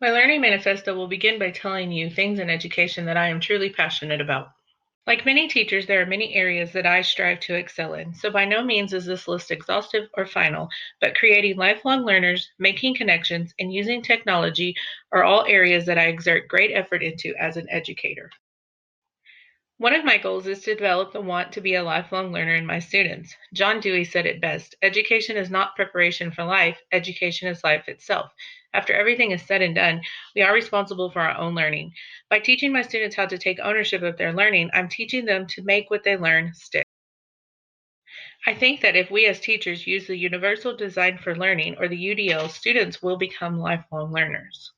My learning manifesto will begin by telling you things in education that I am truly passionate about. Like many teachers, there are many areas that I strive to excel in, so by no means is this list exhaustive or final, but creating lifelong learners, making connections, and using technology are all areas that I exert great effort into as an educator. One of my goals is to develop the want to be a lifelong learner in my students. John Dewey said it best, education is not preparation for life, education is life itself. After everything is said and done, we are responsible for our own learning. By teaching my students how to take ownership of their learning, I'm teaching them to make what they learn stick. I think that if we as teachers use the Universal Design for Learning, or the UDL, students will become lifelong learners.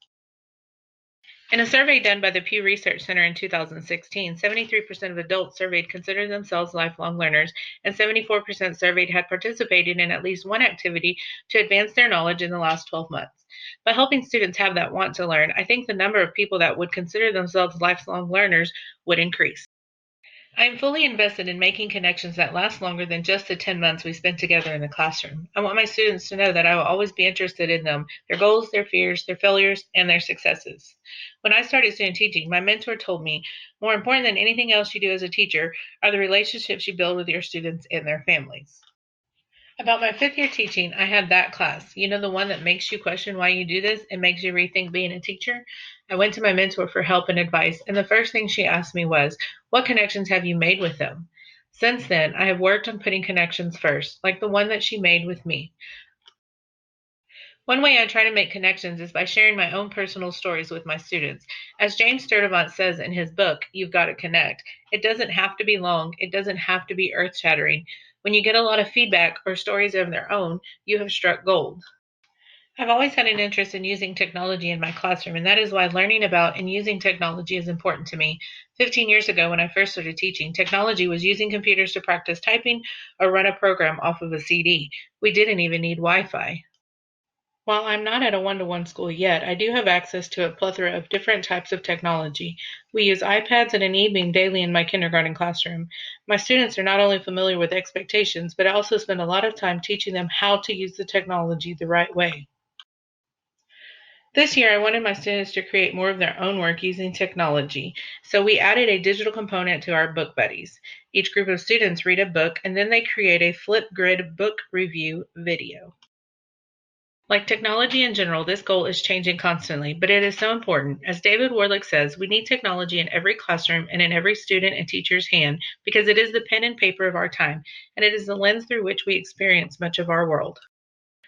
In a survey done by the Pew Research Center in 2016, 73% of adults surveyed considered themselves lifelong learners, and 74% surveyed had participated in at least one activity to advance their knowledge in the last 12 months. By helping students have that want to learn, I think the number of people that would consider themselves lifelong learners would increase. I am fully invested in making connections that last longer than just the 10 months we spend together in the classroom. I want my students to know that I will always be interested in them, their goals, their fears, their failures, and their successes. When I started student teaching, my mentor told me, more important than anything else you do as a teacher are the relationships you build with your students and their families. About my fifth year teaching, I had that class. You know, the one that makes you question why you do this and makes you rethink being a teacher? I went to my mentor for help and advice, and the first thing she asked me was, what connections have you made with them? Since then, I have worked on putting connections first, like the one that she made with me. One way I try to make connections is by sharing my own personal stories with my students. As James Sturdivant says in his book, You've Got to Connect, it doesn't have to be long, it doesn't have to be earth-shattering. When you get a lot of feedback or stories of their own, you have struck gold. I've always had an interest in using technology in my classroom, and that is why learning about and using technology is important to me. 15 years ago, when I first started teaching, technology was using computers to practice typing or run a program off of a CD. We didn't even need Wi-Fi. While I'm not at a one-to-one school yet, I do have access to a plethora of different types of technology. We use iPads and an e-beam daily in my kindergarten classroom. My students are not only familiar with expectations, but I also spend a lot of time teaching them how to use the technology the right way. This year, I wanted my students to create more of their own work using technology, so we added a digital component to our book buddies. Each group of students read a book, and then they create a Flipgrid book review video. Like technology in general, this goal is changing constantly, but it is so important. As David Warlick says, we need technology in every classroom and in every student and teacher's hand because it is the pen and paper of our time, and it is the lens through which we experience much of our world.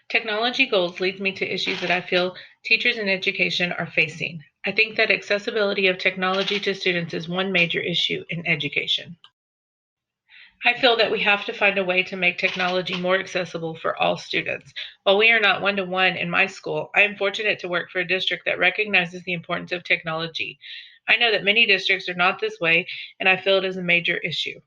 Technology goals leads me to issues that I feel teachers in education are facing. I think that accessibility of technology to students is one major issue in education. I feel that we have to find a way to make technology more accessible for all students. While we are not one-to-one in my school, I am fortunate to work for a district that recognizes the importance of technology. I know that many districts are not this way, and I feel it is a major issue.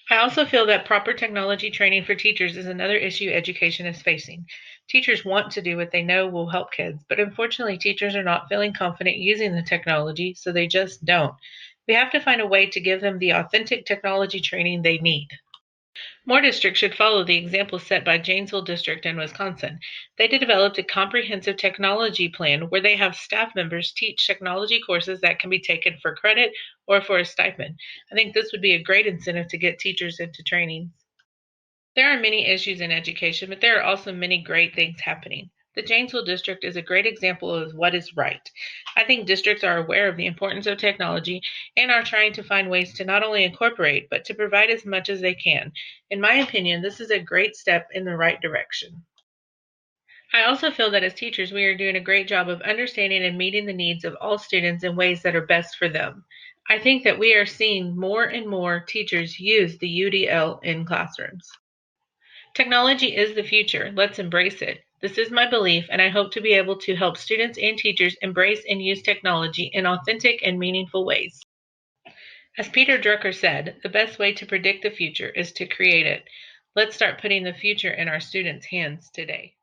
I also feel that proper technology training for teachers is another issue education is facing. Teachers want to do what they know will help kids, but unfortunately teachers are not feeling confident using the technology, so they just don't. We have to find a way to give them the authentic technology training they need. More districts should follow the example set by Janesville District in Wisconsin. They developed a comprehensive technology plan where they have staff members teach technology courses that can be taken for credit or for a stipend. I think this would be a great incentive to get teachers into trainings. There are many issues in education, but there are also many great things happening. The Janesville District is a great example of what is right. I think districts are aware of the importance of technology and are trying to find ways to not only incorporate, but to provide as much as they can. In my opinion, this is a great step in the right direction. I also feel that as teachers, we are doing a great job of understanding and meeting the needs of all students in ways that are best for them. I think that we are seeing more and more teachers use the UDL in classrooms. Technology is the future. Let's embrace it. This is my belief, and I hope to be able to help students and teachers embrace and use technology in authentic and meaningful ways. As Peter Drucker said, the best way to predict the future is to create it. Let's start putting the future in our students' hands today.